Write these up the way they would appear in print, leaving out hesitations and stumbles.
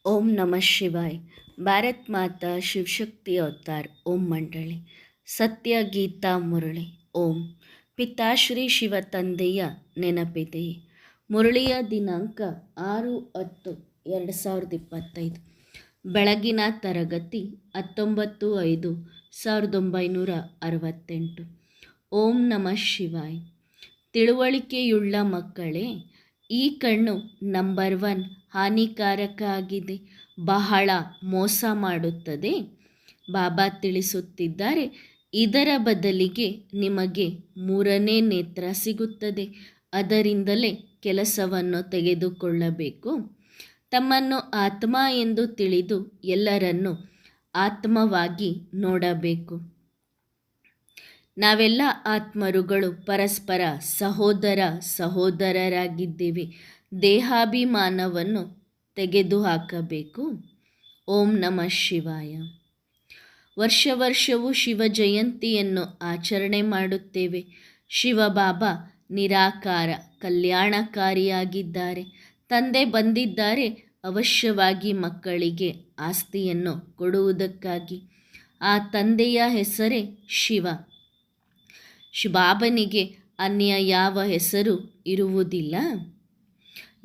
ओम नमः शिवाय। ಭಾರತ್ ಮಾತಾ ಶಿವಶಕ್ತಿ ಅವತಾರ್ ಓಂ ಮಂಡಳಿ ಸತ್ಯ ಗೀತಾ ಮುರಳಿ ಓಂ. ಪಿತಾಶ್ರೀ ಶಿವ ತಂದೆಯ ನೆನಪಿದೆ. ಮುರಳಿಯ ದಿನಾಂಕ 6/10/2025. ಬೆಳಗಿನ ತರಗತಿ 19/5/1968. ಓಂ ನಮಃ ಶಿವಾಯ್. ತಿಳುವಳಿಕೆಯುಳ್ಳ ಮಕ್ಕಳೇ, ಈ ಕಣ್ಣು ನಂಬರ್ 1 ಹಾನಿಕಾರಕ ಆಗಿದೆ, ಬಹಳ ಮೋಸ ಮಾಡುತ್ತದೆ. ಬಾಬಾ ತಿಳಿಸುತ್ತಿದ್ದಾರೆ, ಇದರ ಬದಲಿಗೆ ನಿಮಗೆ 3ನೇ ನೇತ್ರ ಸಿಗುತ್ತದೆ. ಅದರಿಂದಲೇ ಕೆಲಸವನ್ನು ತೆಗೆದುಕೊಳ್ಳಬೇಕು. ತಮ್ಮನ್ನು ಆತ್ಮ ಎಂದು ತಿಳಿದು ಎಲ್ಲರನ್ನೂ ಆತ್ಮವಾಗಿ ನೋಡಬೇಕು. ನಾವೆಲ್ಲ ಆತ್ಮರುಗಳು ಪರಸ್ಪರ ಸಹೋದರರಾಗಿದ್ದೇವೆ. ದೇಹಾಭಿಮಾನವನ್ನು ತೆಗೆದುಹಾಕಬೇಕು. ಓಂ ನಮಃ ಶಿವಾಯ. ವರ್ಷವೂ ಶಿವ ಜಯಂತಿಯನ್ನು ಆಚರಣೆ ಮಾಡುತ್ತೇವೆ. ಶಿವಬಾಬಾ ನಿರಾಕಾರ ಕಲ್ಯಾಣಕಾರಿಯಾಗಿದ್ದಾರೆ. ತಂದೆ ಬಂದಿದ್ದಾರೆ ಅವಶ್ಯವಾಗಿ ಮಕ್ಕಳಿಗೆ ಆಸ್ತಿಯನ್ನು ಕೊಡುವುದಕ್ಕಾಗಿ. ಆ ತಂದೆಯ ಹೆಸರೇ ಶಿವ. ಬಾಬನಿಗೆ ಅನ್ಯ ಯಾವ ಹೆಸರು ಇರುವುದಿಲ್ಲ.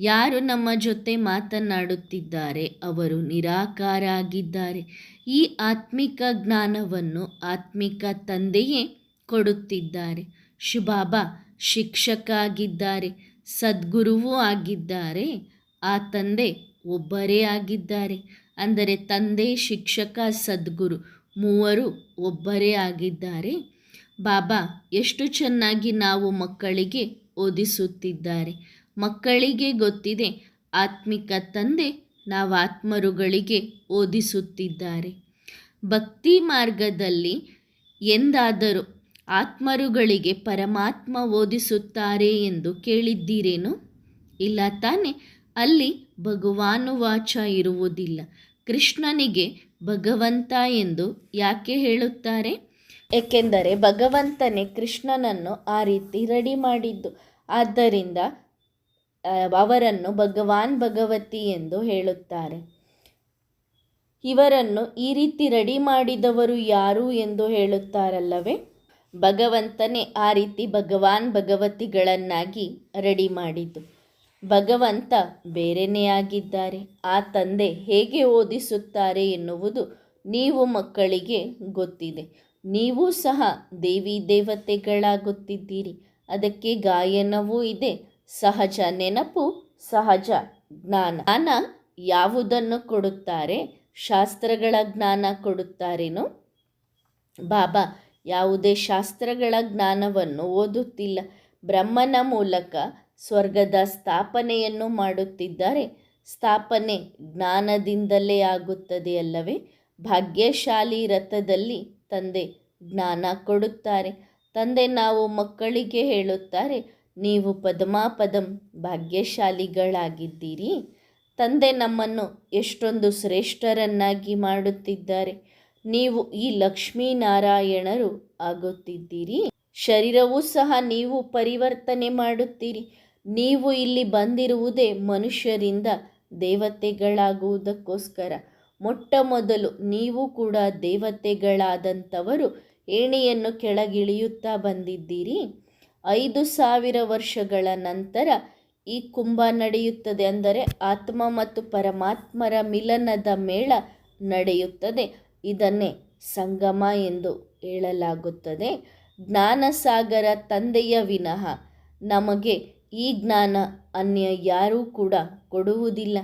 ಯಾರು ನಮ್ಮ ಜೊತೆ ಮಾತನಾಡುತ್ತಿದ್ದಾರೆ ಅವರು ನಿರಾಕಾರ ಆಗಿದ್ದಾರೆ. ಈ ಆತ್ಮಿಕ ಜ್ಞಾನವನ್ನು ಆತ್ಮಿಕ ತಂದೆಯೇ ಕೊಡುತ್ತಿದ್ದಾರೆ. ಶಿವಬಾಬಾ ಶಿಕ್ಷಕ ಆಗಿದ್ದಾರೆ, ಸದ್ಗುರುವೂ ಆಗಿದ್ದಾರೆ. ಆ ತಂದೆ ಒಬ್ಬರೇ ಆಗಿದ್ದಾರೆ. ಅಂದರೆ ತಂದೆ, ಶಿಕ್ಷಕ, ಸದ್ಗುರು ಮೂವರು ಒಬ್ಬರೇ ಆಗಿದ್ದಾರೆ. ಬಾಬಾ ಎಷ್ಟು ಚೆನ್ನಾಗಿ ನಾವು ಮಕ್ಕಳಿಗೆ ಓದಿಸುತ್ತಿದ್ದಾರೆ. ಮಕ್ಕಳಿಗೆ ಗೊತ್ತಿದೆ ಆತ್ಮಿಕ ತಂದೆ ನಾವು ಆತ್ಮರುಗಳಿಗೆ ಓದಿಸುತ್ತಿದ್ದಾರೆ. ಭಕ್ತಿ ಮಾರ್ಗದಲ್ಲಿ ಎಂದಾದರೂ ಆತ್ಮರುಗಳಿಗೆ ಪರಮಾತ್ಮ ಓದಿಸುತ್ತಾರೆ ಎಂದು ಕೇಳಿದ್ದೀರೇನು? ಇಲ್ಲ ತಾನೆ. ಅಲ್ಲಿ ಭಗವಾನುವಾಚ ಇರುವುದಿಲ್ಲ. ಕೃಷ್ಣನಿಗೆ ಭಗವಂತ ಎಂದು ಯಾಕೆ ಹೇಳುತ್ತಾರೆ? ಏಕೆಂದರೆ ಭಗವಂತನೇ ಕೃಷ್ಣನನ್ನು ಆ ರೀತಿ ರೆಡಿ ಮಾಡಿದ್ದು. ಆದ್ದರಿಂದ ಅವರನ್ನು ಭಗವಾನ್ ಭಗವತಿ ಎಂದು ಹೇಳುತ್ತಾರೆ. ಇವರನ್ನು ಈ ರೀತಿ ರೆಡಿ ಮಾಡಿದವರು ಯಾರು ಎಂದು ಹೇಳುತ್ತಾರಲ್ಲವೇ? ಭಗವಂತನೇ ಆ ರೀತಿ ಭಗವಾನ್ ಭಗವತಿಗಳನ್ನಾಗಿ ರೆಡಿ ಮಾಡಿದ್ದು. ಭಗವಂತ ಬೇರೆಯೇ ಆಗಿದ್ದಾರೆ. ಆ ತಂದೆ ಹೇಗೆ ಓದಿಸುತ್ತಾರೆ ಎನ್ನುವುದು ನೀವು ಮಕ್ಕಳಿಗೆ ಗೊತ್ತಿದೆ. ನೀವು ಸಹ ದೇವಿ ದೇವತೆಗಳಾಗುತ್ತಿದ್ದೀರಿ. ಅದಕ್ಕೆ ಗಾಯನವೂ ಇದೆ. ಸಹಜ ನೆನಪು, ಸಹಜ ಜ್ಞಾನ. ಜ್ಞಾನ ಯಾವುದನ್ನು ಕೊಡುತ್ತಾರೆ? ಶಾಸ್ತ್ರಗಳ ಜ್ಞಾನ ಕೊಡುತ್ತಾರೇನೋ? ಬಾಬಾ ಯಾವುದೇ ಶಾಸ್ತ್ರಗಳ ಜ್ಞಾನವನ್ನು ಓದುತ್ತಿಲ್ಲ. ಬ್ರಹ್ಮನ ಮೂಲಕ ಸ್ವರ್ಗದ ಸ್ಥಾಪನೆಯನ್ನು ಮಾಡುತ್ತಿದ್ದಾರೆ. ಸ್ಥಾಪನೆ ಜ್ಞಾನದಿಂದಲೇ ಆಗುತ್ತದೆ ಅಲ್ಲವೇ? ಭಾಗ್ಯಶಾಲಿ ರಥದಲ್ಲಿ ತಂದೆ ಜ್ಞಾನ ಕೊಡುತ್ತಾರೆ. ತಂದೆ ನಾವು ಮಕ್ಕಳಿಗೆ ಹೇಳುತ್ತಾರೆ, ನೀವು ಪದಮಾಪದಂ ಭಾಗ್ಯಶಾಲಿಗಳಾಗಿದ್ದೀರಿ. ತಂದೆ ನಮ್ಮನ್ನು ಎಷ್ಟೊಂದು ಶ್ರೇಷ್ಠರನ್ನಾಗಿ ಮಾಡುತ್ತಿದ್ದಾರೆ. ನೀವು ಈ ಲಕ್ಷ್ಮೀನಾರಾಯಣರು ಆಗುತ್ತಿದ್ದೀರಿ. ಶರೀರವೂ ಸಹ ನೀವು ಪರಿವರ್ತನೆ ಮಾಡುತ್ತೀರಿ. ನೀವು ಇಲ್ಲಿ ಬಂದಿರುವುದೇ ಮನುಷ್ಯರಿಂದ ದೇವತೆಗಳಾಗುವುದಕ್ಕೋಸ್ಕರ. ಮೊಟ್ಟ ಮೊದಲು ನೀವು ಕೂಡ ದೇವತೆಗಳಾದಂಥವರು ಏಣಿಯನ್ನು ಕೆಳಗಿಳಿಯುತ್ತಾ ಬಂದಿದ್ದೀರಿ. 5000 ವರ್ಷಗಳ ನಂತರ ಈ ಕುಂಭ ನಡೆಯುತ್ತದೆ. ಅಂದರೆ ಆತ್ಮ ಮತ್ತು ಪರಮಾತ್ಮರ ಮಿಲನದ ಮೇಳ ನಡೆಯುತ್ತದೆ. ಇದನ್ನೇ ಸಂಗಮ ಎಂದು ಹೇಳಲಾಗುತ್ತದೆ. ಜ್ಞಾನಸಾಗರ ತಂದೆಯ ವಿನಃ ನಮಗೆ ಈ ಜ್ಞಾನ ಅನ್ಯ ಯಾರೂ ಕೂಡ ಕೊಡುವುದಿಲ್ಲ.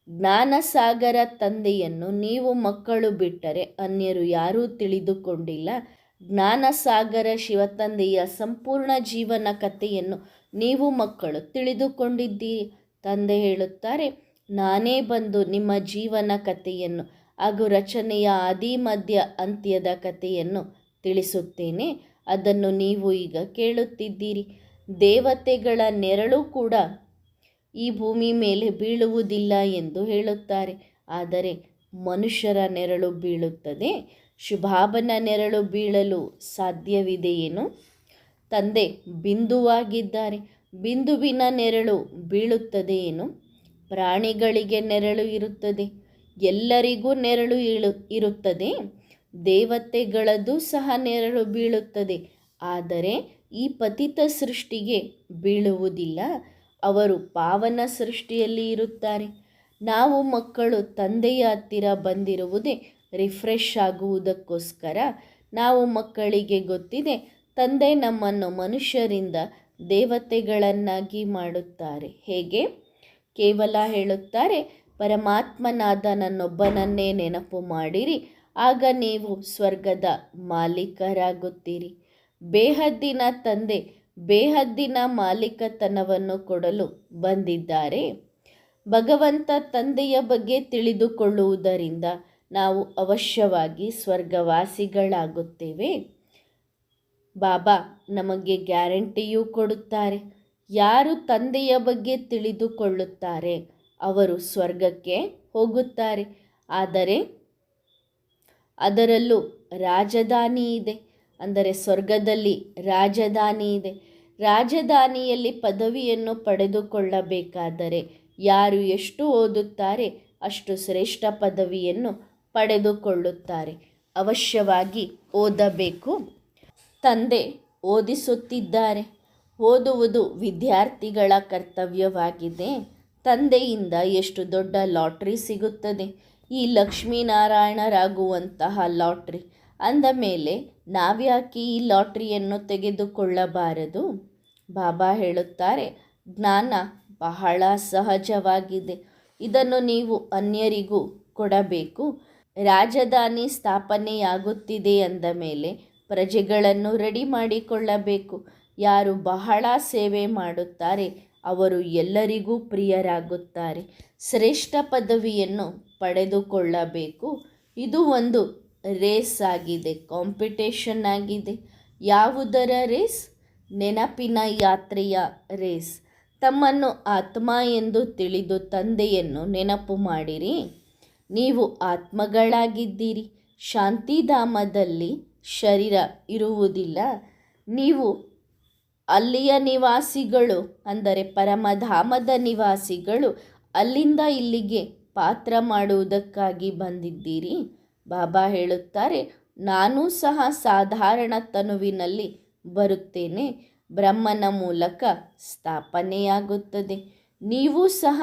ಜ್ಞಾನಸಾಗರ ತಂದೆಯನ್ನು ನೀವು ಮಕ್ಕಳು ಬಿಟ್ಟರೆ ಅನ್ಯರು ಯಾರೂ ತಿಳಿದುಕೊಂಡಿಲ್ಲ. ಜ್ಞಾನಸಾಗರ ಶಿವತಂದೆಯ ಸಂಪೂರ್ಣ ಜೀವನ ಕಥೆಯನ್ನು ನೀವು ಮಕ್ಕಳು ತಿಳಿದುಕೊಂಡಿದ್ದೀರಿ. ತಂದೆ ಹೇಳುತ್ತಾರೆ, ನಾನೇ ಬಂದು ನಿಮ್ಮ ಜೀವನ ಕಥೆಯನ್ನು ಹಾಗೂ ರಚನೆಯ ಆದಿ ಮಧ್ಯ ಅಂತ್ಯದ ಕಥೆಯನ್ನು ತಿಳಿಸುತ್ತೇನೆ. ಅದನ್ನು ನೀವು ಈಗ ಕೇಳುತ್ತಿದ್ದೀರಿ. ದೇವತೆಗಳ ನೆರಳು ಕೂಡ ಈ ಭೂಮಿ ಮೇಲೆ ಬೀಳುವುದಿಲ್ಲ ಎಂದು ಹೇಳುತ್ತಾರೆ. ಆದರೆ ಮನುಷ್ಯರ ನೆರಳು ಬೀಳುತ್ತದೆ. ಶುಭಾಬನ ನೆರಳು ಬೀಳಲು ಸಾಧ್ಯವಿದೆಯೇನು? ತಂದೆ ಬಿಂದುವಾಗಿದ್ದಾರೆ. ಬಿಂದುವಿನ ನೆರಳು ಬೀಳುತ್ತದೆಯೇನು? ಪ್ರಾಣಿಗಳಿಗೆ ನೆರಳು ಇರುತ್ತದೆ. ಎಲ್ಲರಿಗೂ ನೆರಳು ಇರುತ್ತದೆ, ದೇವತೆಗಳದ್ದು ಸಹ ನೆರಳು ಬೀಳುತ್ತದೆ. ಆದರೆ ಈ ಪತಿತ ಸೃಷ್ಟಿಗೆ ಬೀಳುವುದಿಲ್ಲ, ಅವರು ಪಾವನ ಸೃಷ್ಟಿಯಲ್ಲಿ ಇರುತ್ತಾರೆ. ನಾವು ಮಕ್ಕಳು ತಂದೆಯ ಹತ್ತಿರ ಬಂದಿರುವುದೇ ರಿಫ್ರೆಶ್ ಆಗುವುದಕ್ಕೋಸ್ಕರ. ನಾವು ಮಕ್ಕಳಿಗೆ ಗೊತ್ತಿದೆ, ತಂದೆ ನಮ್ಮನ್ನು ಮನುಷ್ಯರಿಂದ ದೇವತೆಗಳನ್ನಾಗಿ ಮಾಡುತ್ತಾರೆ. ಹೇಗೆ? ಕೇವಲ ಹೇಳುತ್ತಾರೆ, ಪರಮಾತ್ಮನಾದ ನನ್ನೊಬ್ಬನನ್ನೇ ನೆನಪು ಮಾಡಿರಿ, ಆಗ ನೀವು ಸ್ವರ್ಗದ ಮಾಲೀಕರಾಗುತ್ತೀರಿ. ಬೇಹದ್ದಿನ ತಂದೆ ಬೇಹದ್ದಿನ ಮಾಲೀಕತನವನ್ನು ಕೊಡಲು ಬಂದಿದ್ದಾರೆ. ಭಗವಂತ ತಂದೆಯ ಬಗ್ಗೆ ತಿಳಿದುಕೊಳ್ಳುವುದರಿಂದ ನಾವು ಅವಶ್ಯವಾಗಿ ಸ್ವರ್ಗವಾಸಿಗಳಾಗುತ್ತೇವೆ. ಬಾಬಾ ನಮಗೆ ಗ್ಯಾರಂಟಿಯೂ ಕೊಡುತ್ತಾರೆ. ಯಾರು ತಂದೆಯ ಬಗ್ಗೆ ತಿಳಿದುಕೊಳ್ಳುತ್ತಾರೆ ಅವರು ಸ್ವರ್ಗಕ್ಕೆ ಹೋಗುತ್ತಾರೆ. ಆದರೆ ಅದರಲ್ಲೂ ರಾಜಧಾನಿ ಇದೆ, ಅಂದರೆ ಸ್ವರ್ಗದಲ್ಲಿ ರಾಜಧಾನಿ ಇದೆ. ರಾಜಧಾನಿಯಲ್ಲಿ ಪದವಿಯನ್ನು ಪಡೆದುಕೊಳ್ಳಬೇಕಾದರೆ ಯಾರು ಎಷ್ಟು ಓದುತ್ತಾರೆ ಅಷ್ಟು ಶ್ರೇಷ್ಠ ಪದವಿಯನ್ನು ಪಡೆದುಕೊಳ್ಳುತ್ತಾರೆ. ಅವಶ್ಯವಾಗಿ ಓದಬೇಕು. ತಂದೆ ಓದಿಸುತ್ತಿದ್ದಾರೆ. ಓದುವುದು ವಿದ್ಯಾರ್ಥಿಗಳ ಕರ್ತವ್ಯವಾಗಿದೆ. ತಂದೆಯಿಂದ ಎಷ್ಟು ದೊಡ್ಡ ಲಾಟ್ರಿ ಸಿಗುತ್ತದೆ, ಈ ಲಕ್ಷ್ಮೀನಾರಾಯಣರಾಗುವಂತಹ ಲಾಟ್ರಿ. ಅಂದ ಮೇಲೆ ನಾವ್ಯಾಕೆ ಈ ಲಾಟ್ರಿಯನ್ನು ತೆಗೆದುಕೊಳ್ಳಬಾರದು? ಬಾಬಾ ಹೇಳುತ್ತಾರೆ, ಜ್ಞಾನ ಬಹಳ ಸಹಜವಾಗಿದೆ, ಇದನ್ನು ನೀವು ಅನ್ಯರಿಗೂ ಕೊಡಬೇಕು. ರಾಜಧಾನಿ ಸ್ಥಾಪನೆಯಾಗುತ್ತಿದೆ ಅಂದ ಮೇಲೆ ಪ್ರಜೆಗಳನ್ನು ರೆಡಿ ಮಾಡಿಕೊಳ್ಳಬೇಕು. ಯಾರು ಬಹಳ ಸೇವೆ ಮಾಡುತ್ತಾರೆ ಅವರು ಎಲ್ಲರಿಗೂ ಪ್ರಿಯರಾಗುತ್ತಾರೆ. ಶ್ರೇಷ್ಠ ಪದವಿಯನ್ನು ಪಡೆದುಕೊಳ್ಳಬೇಕು. ಇದು ಒಂದು ರೇಸ್ ಆಗಿದೆ, ಕಾಂಪಿಟೇಷನ್ ಆಗಿದೆ. ಯಾವುದರ ರೇಸ್? ನೆನಪಿನ ಯಾತ್ರೆಯ ರೇಸ್. ತಮ್ಮನ್ನು ಆತ್ಮ ಎಂದು ತಿಳಿದು ತಂದೆಯನ್ನು ನೆನಪು ಮಾಡಿರಿ. ನೀವು ಆತ್ಮಗಳಾಗಿದ್ದೀರಿ. ಶಾಂತಿಧಾಮದಲ್ಲಿ ಶರೀರ ಇರುವುದಿಲ್ಲ. ನೀವು ಅಲ್ಲಿಯ ನಿವಾಸಿಗಳು, ಅಂದರೆ ಪರಮಧಾಮದ ನಿವಾಸಿಗಳು. ಅಲ್ಲಿಂದ ಇಲ್ಲಿಗೆ ಪಾತ್ರ ಮಾಡುವುದಕ್ಕಾಗಿ ಬಂದಿದ್ದೀರಿ. ಬಾಬಾ ಹೇಳುತ್ತಾರೆ, ನಾನೂ ಸಹ ಸಾಧಾರಣ ತನುವಿನಲ್ಲಿ ಬರುತ್ತೇನೆ. ಬ್ರಹ್ಮನ ಮೂಲಕ ಸ್ಥಾಪನೆಯಾಗುತ್ತದೆ. ನೀವು ಸಹ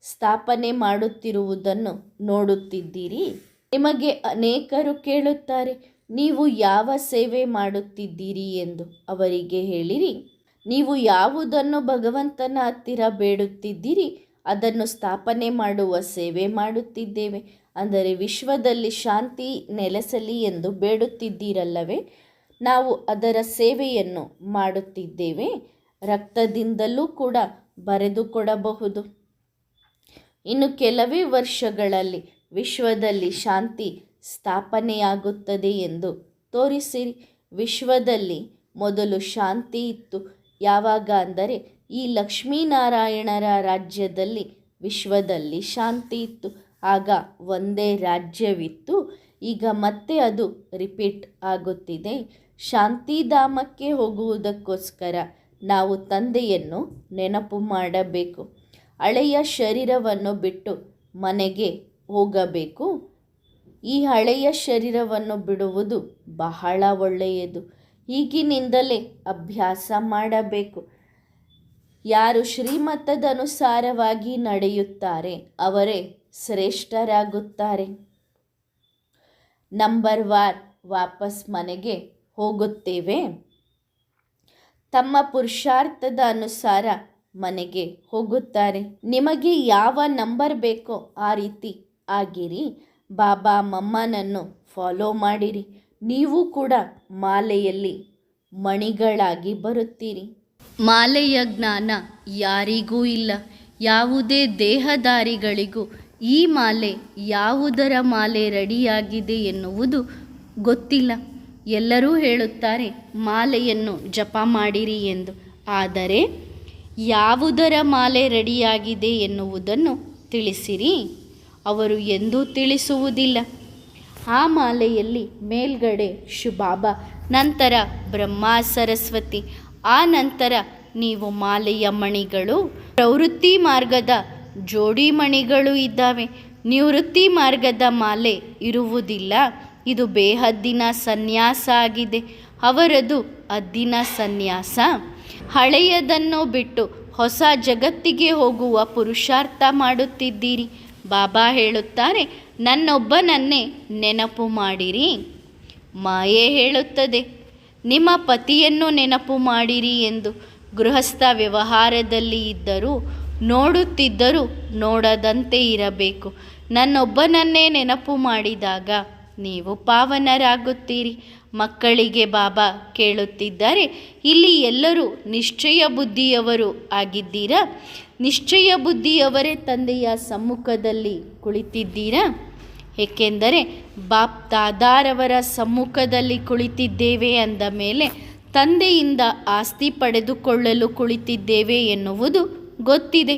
ಸ್ಥಾಪನೆ ಮಾಡುತ್ತಿರುವುದನ್ನು ನೋಡುತ್ತಿದ್ದೀರಿ. ನಿಮಗೆ ಅನೇಕರು ಕೇಳುತ್ತಾರೆ, ನೀವು ಯಾವ ಸೇವೆ ಮಾಡುತ್ತಿದ್ದೀರಿ ಎಂದು. ಅವರಿಗೆ ಹೇಳಿರಿ, ನೀವು ಯಾವುದನ್ನು ಭಗವಂತನ ಹತ್ತಿರ ಬೇಡುತ್ತಿದ್ದೀರಿ ಅದನ್ನು ಸ್ಥಾಪನೆ ಮಾಡುವ ಸೇವೆ ಮಾಡುತ್ತಿದ್ದೇವೆ. ಅಂದರೆ ವಿಶ್ವದಲ್ಲಿ ಶಾಂತಿ ನೆಲೆಸಲಿ ಎಂದು ಬೇಡುತ್ತಿದ್ದೀರಲ್ಲವೇ, ನಾವು ಅದರ ಸೇವೆಯನ್ನು ಮಾಡುತ್ತಿದ್ದೇವೆ. ರಕ್ತದಿಂದಲೂ ಕೂಡ ಬರೆದುಕೊಡಬಹುದು. ಇನ್ನು ಕೆಲವೇ ವರ್ಷಗಳಲ್ಲಿ ವಿಶ್ವದಲ್ಲಿ ಶಾಂತಿ ಸ್ಥಾಪನೆಯಾಗುತ್ತದೆ ಎಂದು ತೋರಿಸಿರಿ. ವಿಶ್ವದಲ್ಲಿ ಮೊದಲು ಶಾಂತಿ ಇತ್ತು. ಯಾವಾಗ ಅಂದರೆ ಈ ಲಕ್ಷ್ಮೀನಾರಾಯಣರ ರಾಜ್ಯದಲ್ಲಿ ವಿಶ್ವದಲ್ಲಿ ಶಾಂತಿ ಇತ್ತು. ಆಗ ಒಂದೇ ರಾಜ್ಯವಿತ್ತು. ಈಗ ಮತ್ತೆ ಅದು ರಿಪೀಟ್ ಆಗುತ್ತಿದೆ. ಶಾಂತಿಧಾಮಕ್ಕೆ ಹೋಗುವುದಕ್ಕೋಸ್ಕರ ನಾವು ತಂದೆಯನ್ನು ನೆನಪು ಮಾಡಬೇಕು. ಹಳೆಯ ಶರೀರವನ್ನು ಬಿಟ್ಟು ಮನೆಗೆ ಹೋಗಬೇಕು. ಈ ಹಳೆಯ ಶರೀರವನ್ನು ಬಿಡುವುದು ಬಹಳ ಒಳ್ಳೆಯದು. ಈಗಿನಿಂದಲೇ ಅಭ್ಯಾಸ ಮಾಡಬೇಕು. ಯಾರು ಶ್ರೀಮತದನುಸಾರವಾಗಿ ನಡೆಯುತ್ತಾರೆ ಅವರೇ ಶ್ರೇಷ್ಠರಾಗುತ್ತಾರೆ. ನಂಬರ್ 1 ವಾಪಸ್ ಮನೆಗೆ ಹೋಗುತ್ತೇವೆ. ತಮ್ಮ ಪುರುಷಾರ್ಥದ ಅನುಸಾರ ಮನೆಗೆ ಹೋಗುತ್ತಾರೆ. ನಿಮಗೆ ಯಾವ ನಂಬರ್ ಬೇಕೋ ಆ ರೀತಿ ಆಗಿರಿ. ಬಾಬಾ ಮಮ್ಮನನ್ನು ಫಾಲೋ ಮಾಡಿರಿ. ನೀವು ಕೂಡ ಮಾಲೆಯಲ್ಲಿ ಮಣಿಗಳಾಗಿ ಬರುತ್ತೀರಿ. ಮಾಲೆಯ ಜ್ಞಾನ ಯಾರಿಗೂ ಇಲ್ಲ. ಯಾವುದೇ ದೇಹಧಾರಿಗಳಿಗೂ ಈ ಮಾಲೆ ಯಾವುದರ ಮಾಲೆ ರೆಡಿಯಾಗಿದೆ ಎನ್ನುವುದು ಗೊತ್ತಿಲ್ಲ. ಎಲ್ಲರೂ ಹೇಳುತ್ತಾರೆ ಮಾಲೆಯನ್ನು ಜಪ ಮಾಡಿರಿ ಎಂದು. ಆದರೆ ಯಾವುದರ ಮಾಲೆ ರೆಡಿಯಾಗಿದೆ ಎನ್ನುವುದನ್ನು ತಿಳಿಸಿರಿ. ಅವರು ಎಂದೂ ತಿಳಿಸುವುದಿಲ್ಲ. ಆ ಮಾಲೆಯಲ್ಲಿ ಮೇಲ್ಗಡೆ ಶಿವಬಾಬಾ, ನಂತರ ಬ್ರಹ್ಮ ಸರಸ್ವತಿ, ಆ ನಂತರ ನೀವು ಮಾಲೆಯ ಮಣಿಗಳು. ಪ್ರವೃತ್ತಿ ಮಾರ್ಗದ ಜೋಡಿ ಮಣಿಗಳು ಇದ್ದಾವೆ. ನಿವೃತ್ತಿ ಮಾರ್ಗದ ಮಾಲೆ ಇರುವುದಿಲ್ಲ. ಇದು ಬೇಹದ್ದಿನ ಸನ್ಯಾಸ ಆಗಿದೆ. ಅವರದು ಹದ್ದಿನ ಸನ್ಯಾಸ. ಹಳೆಯದನ್ನು ಬಿಟ್ಟು ಹೊಸ ಜಗತ್ತಿಗೆ ಹೋಗುವ ಪುರುಷಾರ್ಥ ಮಾಡುತ್ತಿದ್ದೀರಿ. ಬಾಬಾ ಹೇಳುತ್ತಾರೆ, ನನ್ನೊಬ್ಬನನ್ನೇ ನೆನಪು ಮಾಡಿರಿ. ಮಾಯೆ ಹೇಳುತ್ತದೆ, ನಿಮ್ಮ ಪತಿಯನ್ನು ನೆನಪು ಮಾಡಿರಿ ಎಂದು. ಗೃಹಸ್ಥ ವ್ಯವಹಾರದಲ್ಲಿ ಇದ್ದರೂ ನೋಡುತ್ತಿದ್ದರೂ ನೋಡದಂತೆ ಇರಬೇಕು. ನನ್ನೊಬ್ಬನನ್ನೇ ನೆನಪು ಮಾಡಿದಾಗ ನೀವು ಪಾವನರಾಗುತ್ತೀರಿ. ಮಕ್ಕಳಿಗೆ ಬಾಬಾ ಕೇಳುತ್ತಿದ್ದಾರೆ, ಇಲ್ಲಿ ಎಲ್ಲರೂ ನಿಶ್ಚಯ ಬುದ್ಧಿಯವರು ಆಗಿದ್ದೀರಾ? ನಿಶ್ಚಯ ಬುದ್ಧಿಯವರೇ ತಂದೆಯ ಸಮ್ಮುಖದಲ್ಲಿ ಕುಳಿತಿದ್ದೀರಾ? ಏಕೆಂದರೆ ಬಾಪ್ ದಾದಾರವರ ಸಮ್ಮುಖದಲ್ಲಿ ಕುಳಿತಿದ್ದೇವೆ ಅಂದ ಮೇಲೆ ತಂದೆಯಿಂದ ಆಸ್ತಿ ಪಡೆದುಕೊಳ್ಳಲು ಕುಳಿತಿದ್ದೇವೆ ಎನ್ನುವುದು ಗೊತ್ತಿದೆ.